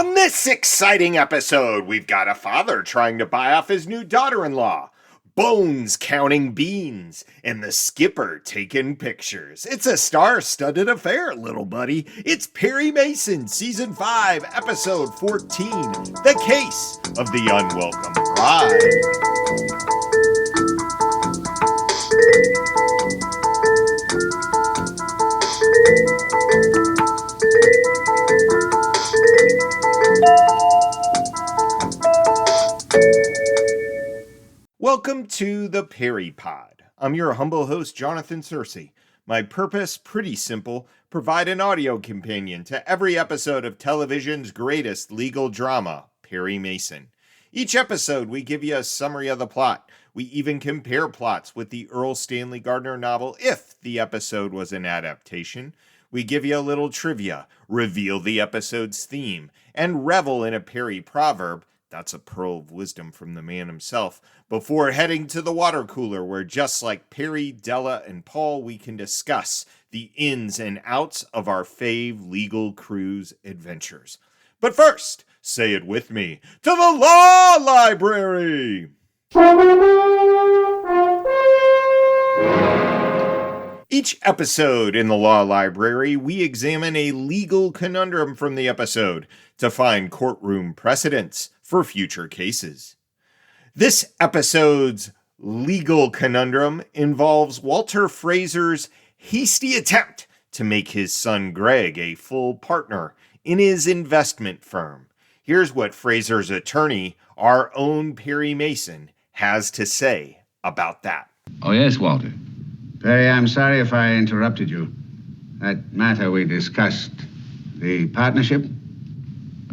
On this exciting episode, we've got a father trying to buy off his new daughter-in-law, Bones counting beans, and the skipper taking pictures. It's a star-studded affair, little buddy. It's Perry Mason, Season 5, Episode 14, The Case of the Unwelcome Bride. Welcome to the Perry Pod. I'm your humble host, Jonathan Searcy. My purpose, pretty simple, provide an audio companion to every episode of television's greatest legal drama, Perry Mason. Each episode, we give you a summary of the plot. We even compare plots with the Earl Stanley Gardner novel if the episode was an adaptation. We give you a little trivia, reveal the episode's theme, and revel in a Perry proverb. That's a pearl of wisdom from the man himself, before heading to the water cooler where, just like Perry, Della, and Paul, we can discuss the ins and outs of our fave legal cruise adventures. But first, say it with me, to the Law Library! Each episode in the Law Library, we examine a legal conundrum from the episode to find courtroom precedents for future cases. This episode's legal conundrum involves Walter Fraser's hasty attempt to make his son Greg a full partner in his investment firm. Here's what Fraser's attorney, our own Perry Mason, has to say about that. Oh, yes, Walter. Perry, I'm sorry if I interrupted you. That matter we discussed, the partnership?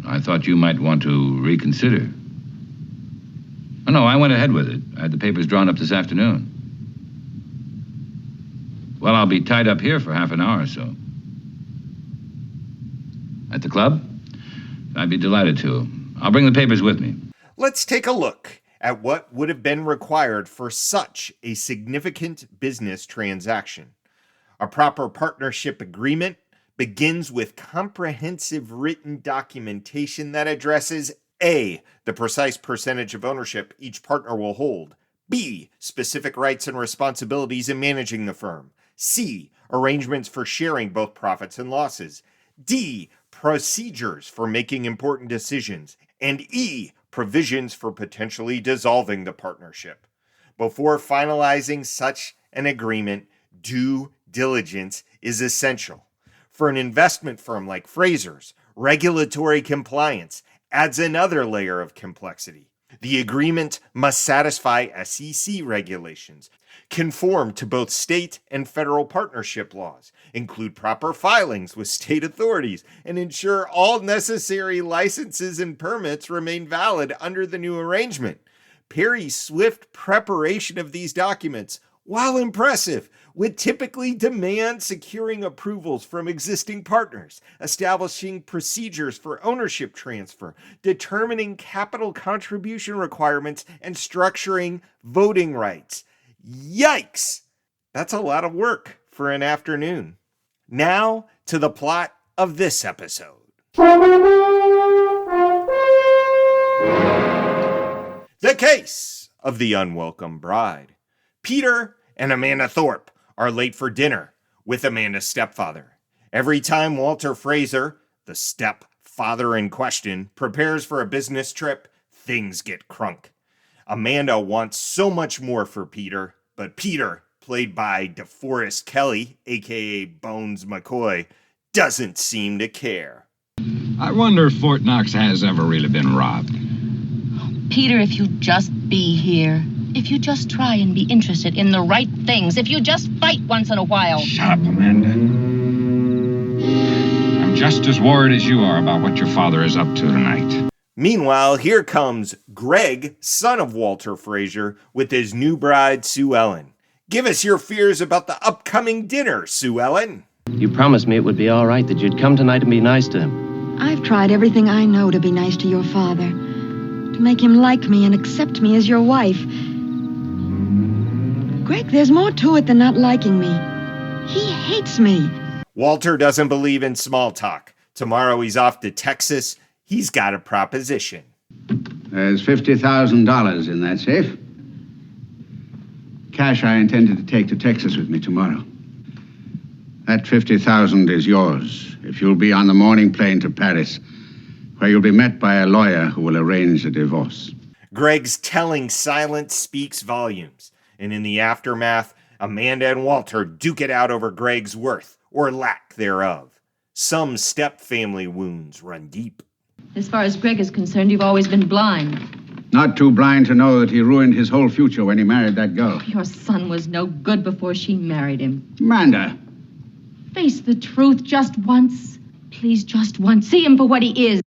I thought you might want to reconsider. Oh, no, I went ahead with it. I had the papers drawn up this afternoon. Well, I'll be tied up here for half an hour or so. At the club? I'd be delighted to. I'll bring the papers with me. Let's take a look at what would have been required for such a significant business transaction. A proper partnership agreement begins with comprehensive written documentation that addresses A, the precise percentage of ownership each partner will hold, B, specific rights and responsibilities in managing the firm, C, arrangements for sharing both profits and losses, D, procedures for making important decisions, and E, provisions for potentially dissolving the partnership. Before finalizing such an agreement, due diligence is essential. For an investment firm like Fraser's, regulatory compliance adds another layer of complexity. The agreement must satisfy SEC regulations, conform to both state and federal partnership laws, include proper filings with state authorities, and ensure all necessary licenses and permits remain valid under the new arrangement. Perry's swift preparation of these documents, while impressive, would typically demand securing approvals from existing partners, establishing procedures for ownership transfer, determining capital contribution requirements, and structuring voting rights. Yikes! That's a lot of work for an afternoon. Now to the plot of this episode. The Case of the Unwelcome Bride. Peter and Amanda Thorpe are late for dinner with Amanda's stepfather. Every time Walter Fraser, the stepfather in question, prepares for a business trip, things get crunk. Amanda wants so much more for Peter, but Peter, played by DeForest Kelley, aka Bones McCoy, doesn't seem to care. I wonder if Fort Knox has ever really been robbed. Peter, if you just be here. If you just try and be interested in the right things. If you just fight once in a while. Shut up, Amanda. I'm just as worried as you are about what your father is up to tonight. Meanwhile, here comes Greg, son of Walter Fraser, with his new bride, Sue Ellen. Give us your fears about the upcoming dinner, Sue Ellen. You promised me it would be all right, that you'd come tonight and be nice to him. I've tried everything I know to be nice to your father, to make him like me and accept me as your wife. Greg, there's more to it than not liking me. He hates me. Walter doesn't believe in small talk. Tomorrow he's off to Texas. he's got a proposition. There's $50,000 in that safe. Cash I intended to take to Texas with me tomorrow. That $50,000 is yours if you'll be on the morning plane to Paris, where you'll be met by a lawyer who will arrange a divorce. Greg's telling silence speaks volumes, and in the aftermath, Amanda and Walter duke it out over Greg's worth, or lack thereof. Some step-family wounds run deep. As far as Greg is concerned, you've always been blind. Not too blind to know that he ruined his whole future when he married that girl. Your son was no good before she married him. Amanda, Face the truth just once. Please, just once. See him for what he is.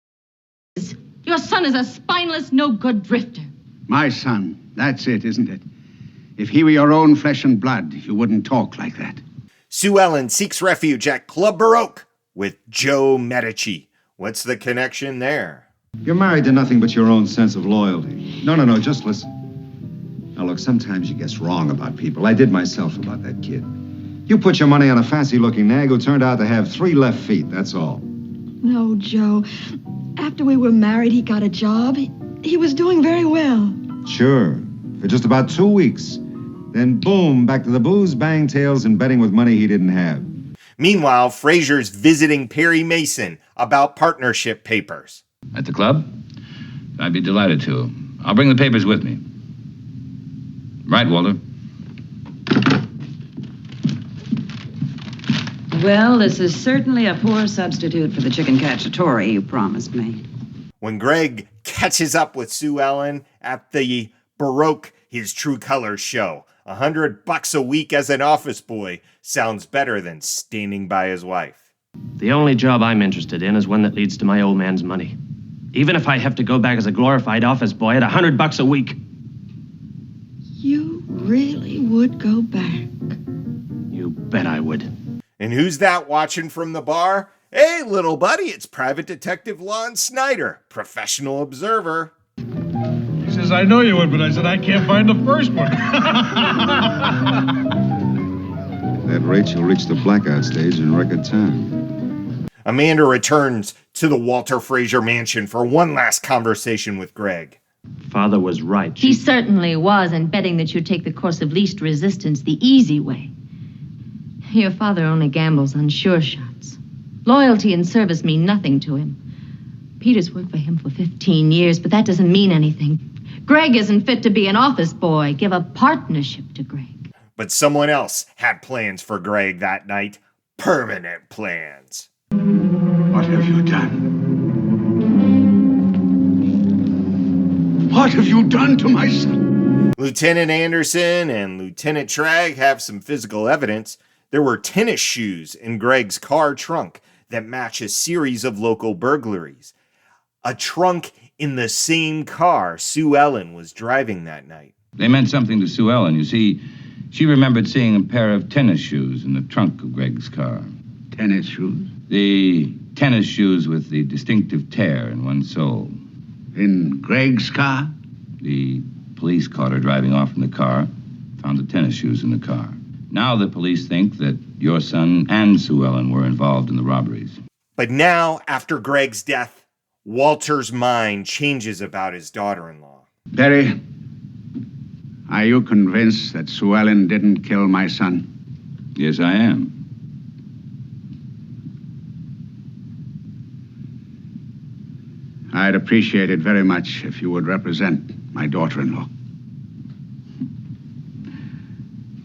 Your son is a spineless, no-good drifter. my son, that's it, isn't it? If he were your own flesh and blood, you wouldn't talk like that. Sue Ellen seeks refuge at Club Baroque with Joe Medici. What's the connection there? You're married to nothing but your own sense of loyalty. No, just listen. Now, look, sometimes you guess wrong about people. I did myself about that kid. You put your money on a fancy-looking nag who turned out to have 3 left feet, that's all. No, Joe. After we were married, he got a job. He was doing very well. Sure, for just about 2 weeks. Then, boom, back to the booze, bang tails, and betting with money he didn't have. Meanwhile, Fraser's visiting Perry Mason about partnership papers. At the club? I'd be delighted to. I'll bring the papers with me. Right, Walter? Well, this is certainly a poor substitute for the chicken cacciatore you promised me. When Greg catches up with Sue Ellen at the Baroque His True Colors show, $100 a week as an office boy sounds better than standing by his wife. The only job I'm interested in is one that leads to my old man's money. Even if I have to go back as a glorified office boy at $100 a week. You really would go back. You bet I would. And who's that watching from the bar? Hey, little buddy, it's Private Detective Lon Snyder, professional observer. He says, I know you would, but I said, I can't find the first one. At that rate, you'll reach the blackout stage in record time. Amanda returns to the Walter Fraser mansion for one last conversation with Greg. Father was right. He certainly was in betting that you'd take the course of least resistance, the easy way. Your father only gambles on sure shots. Loyalty and service mean nothing to him. Peter's worked for him for 15 years, but that doesn't mean anything. Greg isn't fit to be an office boy. Give a partnership to Greg. But someone else had plans for Greg that night. Permanent plans. What have you done? What have you done to my son? Lieutenant Anderson and Lieutenant Tragg have some physical evidence. There were tennis shoes in Greg's car trunk that match a series of local burglaries. A trunk in the same car Sue Ellen was driving that night. They meant something to Sue Ellen. You see, she remembered seeing a pair of tennis shoes in the trunk of Greg's car. Tennis shoes? The tennis shoes with the distinctive tear in one sole. In Greg's car? The police caught her driving off in the car, found the tennis shoes in the car. Now the police think that your son and Sue Ellen were involved in the robberies. But now, after Greg's death, Walter's mind changes about his daughter-in-law. Perry, are you convinced that Sue Ellen didn't kill my son? Yes, I am. I'd appreciate it very much if you would represent my daughter-in-law.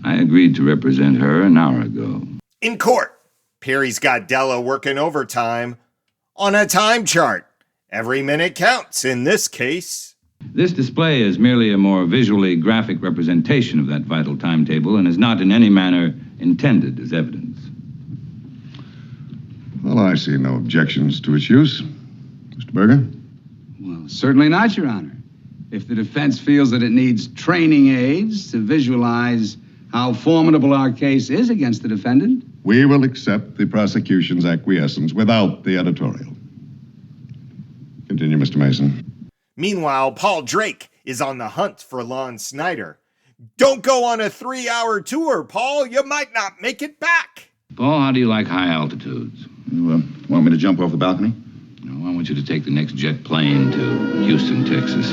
I agreed to represent her an hour ago. In court, Perry's got Della working overtime on a time chart. Every minute counts in this case. This display is merely a more visually graphic representation of that vital timetable and is not in any manner intended as evidence. Well, I see no objections to its use. Mr. Berger? Well, certainly not, Your Honor. If the defense feels that it needs training aids to visualize how formidable our case is against the defendant, We will accept the prosecution's acquiescence without the editorial. Continue, Mr. Mason. Meanwhile, Paul Drake is on the hunt for Lon Snyder. Don't go on a 3-hour tour, Paul. You might not make it back. Paul, how do you like high altitudes? You want me to jump off the balcony? No, I want you to take the next jet plane to Houston, Texas.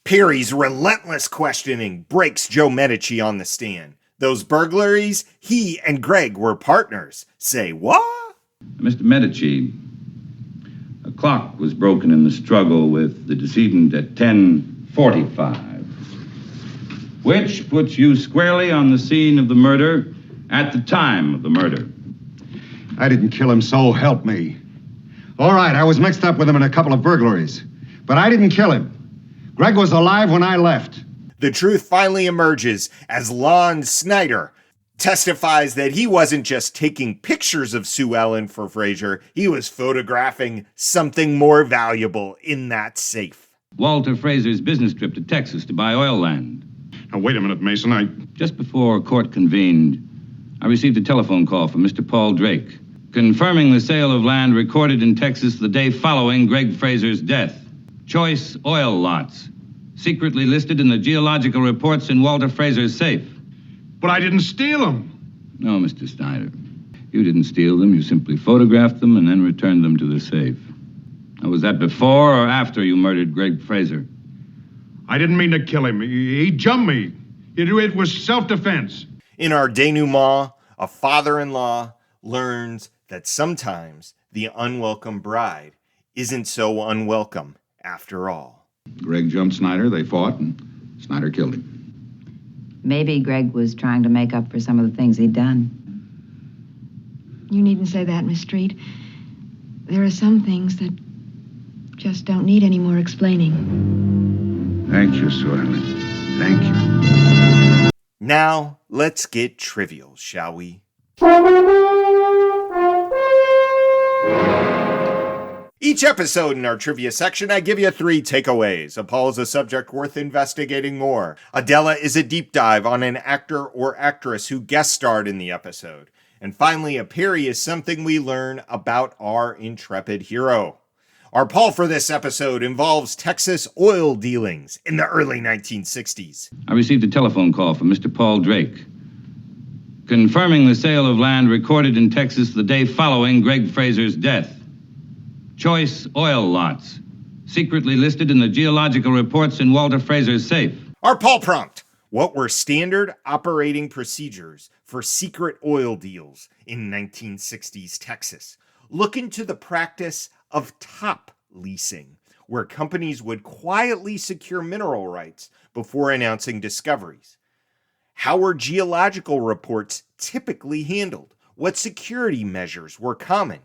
Perry's relentless questioning breaks Joe Medici on the stand. Those burglaries, he and Greg were partners. Say what? Mr. Medici, a clock was broken in the struggle with the decedent at 10:45, which puts you squarely on the scene of the murder at the time of the murder. I didn't kill him, so help me. All right, I was mixed up with him in a couple of burglaries, but I didn't kill him. Greg was alive when I left. The truth finally emerges as Lon Snyder testifies that he wasn't just taking pictures of Sue Ellen for Frazier, he was photographing something more valuable in that safe. Walter Fraser's business trip to Texas to buy oil land. Now, wait a minute, Mason. Just before court convened, I received a telephone call from Mr. Paul Drake, confirming the sale of land recorded in Texas the day following Greg Fraser's death. Choice oil lots, secretly listed in the geological reports in Walter Fraser's safe. But I didn't steal them. No, Mr. Snyder. You didn't steal them. You simply photographed them and then returned them to the safe. Now, was that before or after you murdered Greg Fraser? I didn't mean to kill him. He jumped me. It was self-defense. In our denouement, a father-in-law learns that sometimes the unwelcome bride isn't so unwelcome after all. Greg jumped Snyder, they fought, and Snyder killed him. Maybe Greg was trying to make up for some of the things he'd done. You needn't say that, Miss Street. There are some things that just don't need any more explaining. Thank you, Sue Ellen. Thank you. Now, let's get trivial, shall we? Each episode in our trivia section, I give you 3 takeaways. A poll is a subject worth investigating more. Adela is a deep dive on an actor or actress who guest starred in the episode. And finally, a Perry is something we learn about our intrepid hero. Our poll for this episode involves Texas oil dealings in the early 1960s. I received a telephone call from Mr. Paul Drake, confirming the sale of land recorded in Texas the day following Greg Fraser's death. Choice oil lots, secretly listed in the geological reports in Walter Fraser's safe. Our poll prompt: what were standard operating procedures for secret oil deals in 1960s Texas? Look into the practice of top leasing, where companies would quietly secure mineral rights before announcing discoveries. How were geological reports typically handled? What security measures were common?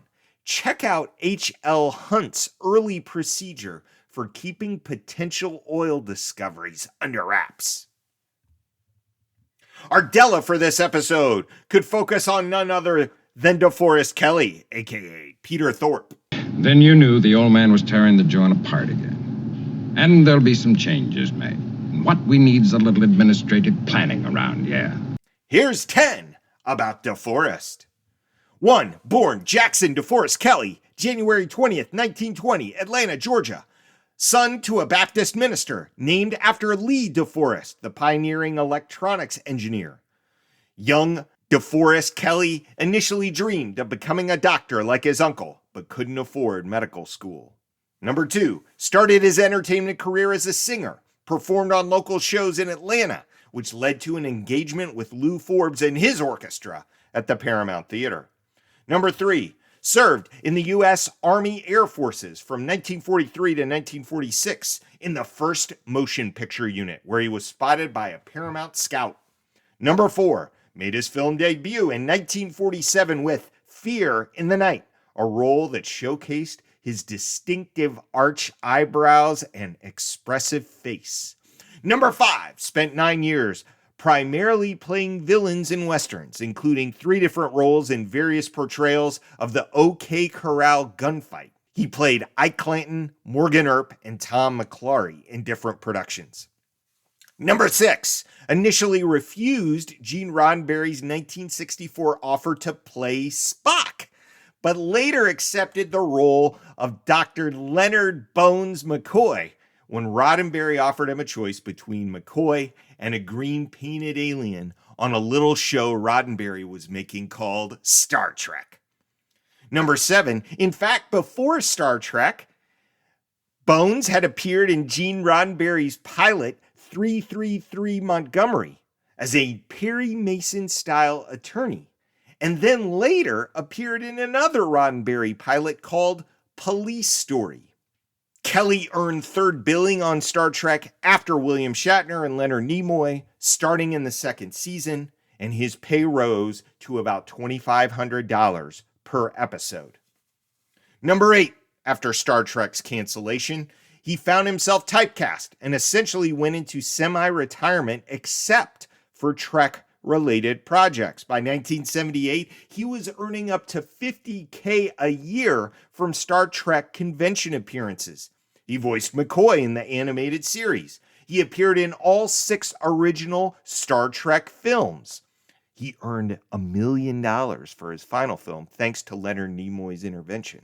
Check out H.L. Hunt's early procedure for keeping potential oil discoveries under wraps. Our Della for this episode could focus on none other than DeForest Kelley, a.k.a. Peter Thorpe. Then you knew the old man was tearing the joint apart again. And there'll be some changes made. And what we need is a little administrative planning around here. Here's 10 about DeForest. 1. Born Jackson DeForest Kelley, January 20th, 1920, Atlanta, Georgia. Son to a Baptist minister, named after Lee DeForest, the pioneering electronics engineer. Young DeForest Kelley initially dreamed of becoming a doctor like his uncle, but couldn't afford medical school. 2. Started his entertainment career as a singer, performed on local shows in Atlanta, which led to an engagement with Lou Forbes and his orchestra at the Paramount Theater. 3. Served in the U.S. Army Air Forces from 1943 to 1946 in the 1st Motion Picture Unit, where he was spotted by a Paramount scout. 4. Made his film debut in 1947 with Fear in the Night, a role that showcased his distinctive arch eyebrows and expressive face. 5. Spent 9 years primarily playing villains in westerns, including 3 different roles in various portrayals of the OK Corral gunfight. He played Ike Clanton, Morgan Earp, and Tom McClary in different productions. 6. Initially refused Gene Roddenberry's 1964 offer to play Spock, but later accepted the role of Dr. Leonard Bones McCoy when Roddenberry offered him a choice between McCoy and a green-painted alien on a little show Roddenberry was making called Star Trek. Number 7, in fact, before Star Trek, Bones had appeared in Gene Roddenberry's pilot 333 Montgomery as a Perry Mason-style attorney, and then later appeared in another Roddenberry pilot called Police Story. Kelly earned third billing on Star Trek after William Shatner and Leonard Nimoy, starting in the second season, and his pay rose to about $2,500 per episode. Number 8, after Star Trek's cancellation, he found himself typecast and essentially went into semi-retirement except for Trek-related projects. By 1978, he was earning up to $50K a year from Star Trek convention appearances. He voiced McCoy in the animated series. He appeared in all 6 original Star Trek films. He earned $1 million for his final film, thanks to Leonard Nimoy's intervention,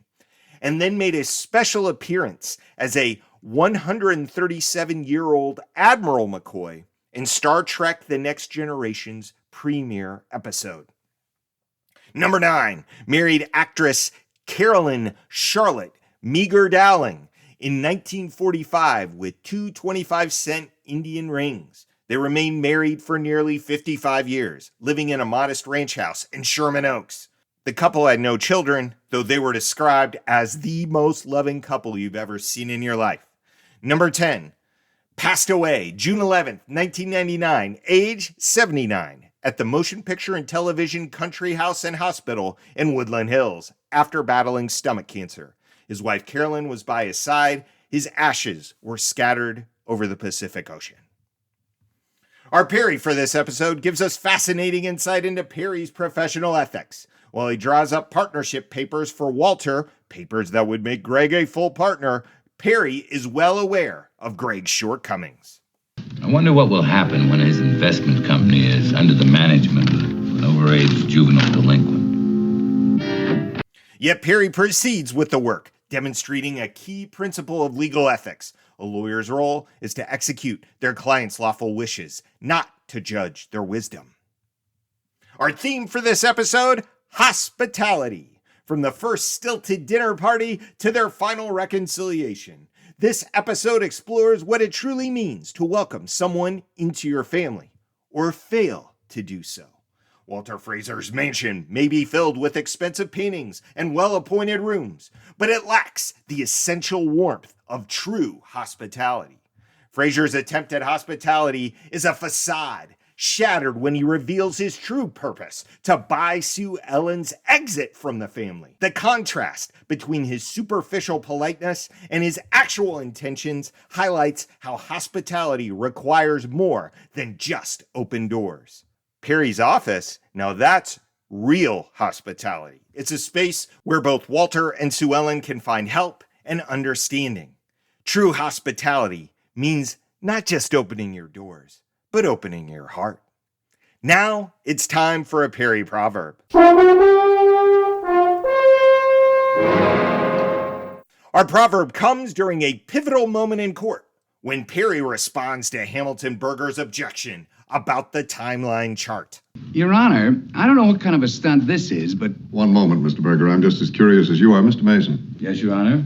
and then made a special appearance as a 137-year-old Admiral McCoy in Star Trek The Next Generation's premiere episode. Number 9, married actress Carolyn Charlotte Meager Dowling in 1945 with 2 25-cent Indian rings. They remained married for nearly 55 years, living in a modest ranch house in Sherman Oaks. The couple had no children, though they were described as the most loving couple you've ever seen in your life. Number 10, passed away June 11th, 1999, age 79, at the Motion Picture and Television Country House and Hospital in Woodland Hills after battling stomach cancer. His wife Carolyn was by his side. His ashes were scattered over the Pacific Ocean. Our Perry for this episode gives us fascinating insight into Perry's professional ethics. While he draws up partnership papers for Walter, papers that would make Greg a full partner, Perry is well aware of Greg's shortcomings. I wonder what will happen when his investment company is under the management of an overage juvenile delinquent. Yet Perry proceeds with the work, demonstrating a key principle of legal ethics. A lawyer's role is to execute their client's lawful wishes, not to judge their wisdom. Our theme for this episode, hospitality. From the first stilted dinner party to their final reconciliation. This episode explores what it truly means to welcome someone into your family, or fail to do so. Walter Fraser's mansion may be filled with expensive paintings and well-appointed rooms, but it lacks the essential warmth of true hospitality. Fraser's attempt at hospitality is a facade, shattered when he reveals his true purpose, to buy Sue Ellen's exit from the family. The contrast between his superficial politeness and his actual intentions highlights how hospitality requires more than just open doors. Perry's office, now that's real hospitality. It's a space where both Walter and Sue Ellen can find help and understanding. True hospitality means not just opening your doors, but opening your heart. Now it's time for a Perry proverb. Our proverb comes during a pivotal moment in court when Perry responds to Hamilton Berger's objection about the timeline chart. Your Honor, I don't know what kind of a stunt this is, but... One moment, Mr. Berger. I'm just as curious as you are. Mr. Mason. Yes, Your Honor?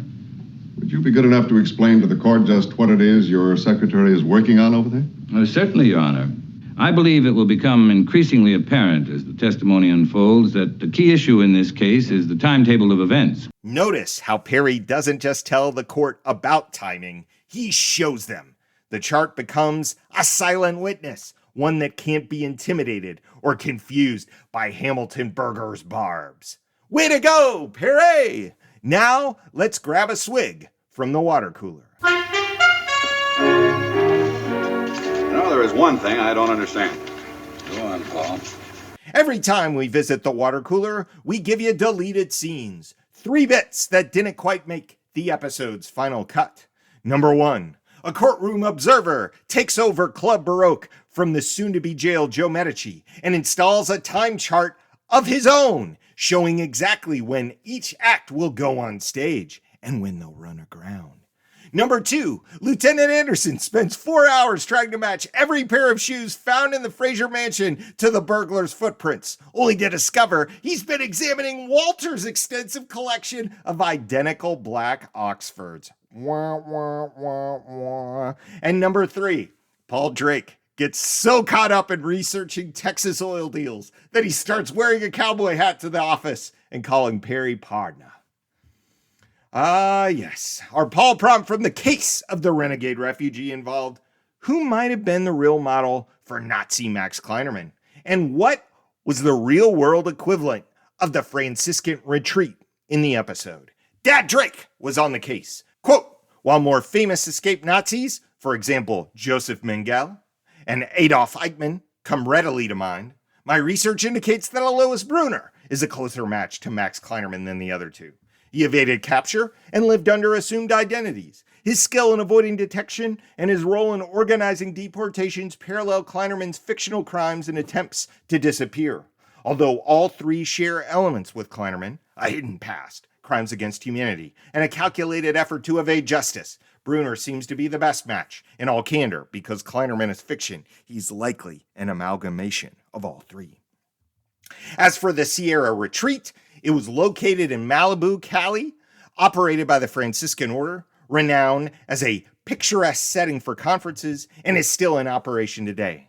Would you be good enough to explain to the court just what it is your secretary is working on over there? Certainly, Your Honor. I believe it will become increasingly apparent as the testimony unfolds that the key issue in this case is the timetable of events. Notice how Perry doesn't just tell the court about timing, he shows them. The chart becomes a silent witness, one that can't be intimidated or confused by Hamilton Berger's barbs. Way to go, Perry! Now, let's grab a swig from the water cooler. There is one thing I don't understand. Go on, Paul. Every time we visit the water cooler, we give you deleted scenes. 3 bits that didn't quite make the episode's final cut. Number 1, a courtroom observer takes over Club Baroque from the soon-to-be jailed Joe Medici and installs a time chart of his own, showing exactly when each act will go on stage and when they'll run aground. Number 2, Lieutenant Anderson spends 4 hours trying to match every pair of shoes found in the Fraser mansion to the burglar's footprints, only to discover he's been examining Walter's extensive collection of identical black Oxfords. Wah, wah, wah, wah. And number 3, Paul Drake gets so caught up in researching Texas oil deals that he starts wearing a cowboy hat to the office and calling Perry partner. Ah, yes, our Paul prompt from the case of the renegade refugee involved who might have been the real model for Nazi Max Kleinerman, and what was the real-world equivalent of the Franciscan retreat in the episode. Dad Drake was on the case. Quote, while more famous escaped Nazis, for example, Joseph Mengele and Adolf Eichmann, come readily to mind, my research indicates that Alois Brunner is a closer match to Max Kleinerman than the other two. He evaded capture and lived under assumed identities. His skill in avoiding detection and his role in organizing deportations parallel Kleinerman's fictional crimes and attempts to disappear. Although all three share elements with Kleinerman, a hidden past, crimes against humanity, and a calculated effort to evade justice, Brunner seems to be the best match. In all candor, because Kleinerman is fiction, he's likely an amalgamation of all three. As for the Sierra Retreat, it was located in Malibu, Cali, operated by the Franciscan Order, renowned as a picturesque setting for conferences, and is still in operation today.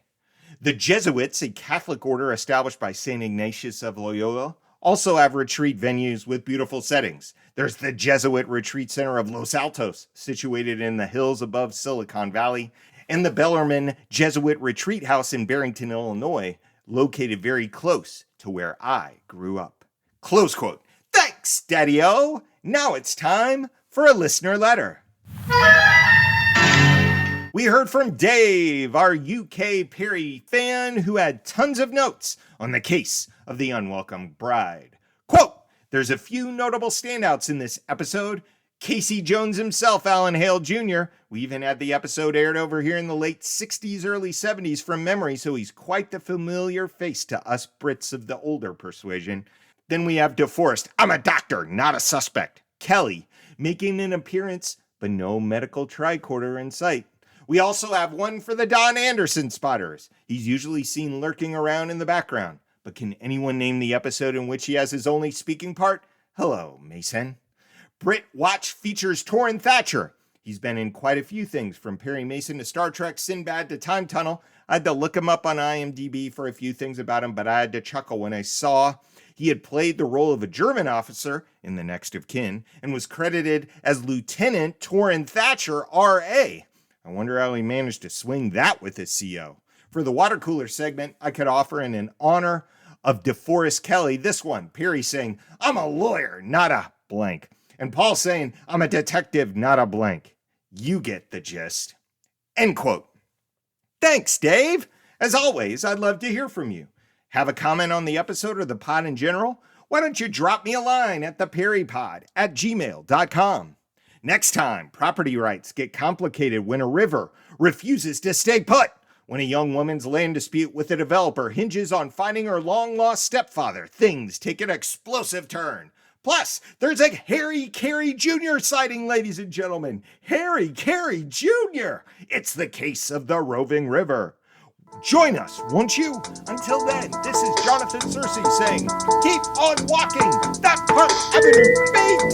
The Jesuits, a Catholic order established by St. Ignatius of Loyola, also have retreat venues with beautiful settings. There's the Jesuit Retreat Center of Los Altos, situated in the hills above Silicon Valley, and the Bellarmine Jesuit Retreat House in Barrington, Illinois, located very close to where I grew up. Close quote. Thanks, Daddy-O. Now it's time for a listener letter. We heard from Dave, our UK Perry fan, who had tons of notes on the case of the unwelcome bride. Quote, there's a few notable standouts in this episode. Casey Jones himself, Alan Hale Jr. We even had the episode aired over here in the late 60s, early 70s from memory, so he's quite the familiar face to us Brits of the older persuasion. Then we have DeForest, I'm a doctor, not a suspect. Kelly, making an appearance, but no medical tricorder in sight. We also have one for the Don Anderson spotters. He's usually seen lurking around in the background, but can anyone name the episode in which he has his only speaking part? Hello, Mason. Brit Watch features Torrin Thatcher. He's been in quite a few things, from Perry Mason to Star Trek, Sinbad to Time Tunnel. I had to look him up on IMDb for a few things about him, but I had to chuckle when I saw he had played the role of a German officer in The Next of Kin and was credited as Lieutenant Torrin Thatcher, R.A. I wonder how he managed to swing that with his CO. For the water cooler segment, I could offer in honor of DeForest Kelly this one. Perry saying, I'm a lawyer, not a blank. And Paul saying, I'm a detective, not a blank. You get the gist. End quote. Thanks, Dave. As always, I'd love to hear from you. Have a comment on the episode or the pod in general? Why don't you drop me a line at theperrypod@gmail.com. Next time, property rights get complicated when a river refuses to stay put. When a young woman's land dispute with a developer hinges on finding her long-lost stepfather, things take an explosive turn. Plus, there's a Harry Carey Jr. sighting, ladies and gentlemen. Harry Carey Jr. It's the case of the roving river. Join us, won't you? Until then, this is Jonathan Searcy saying, keep on walking that Park Avenue beat!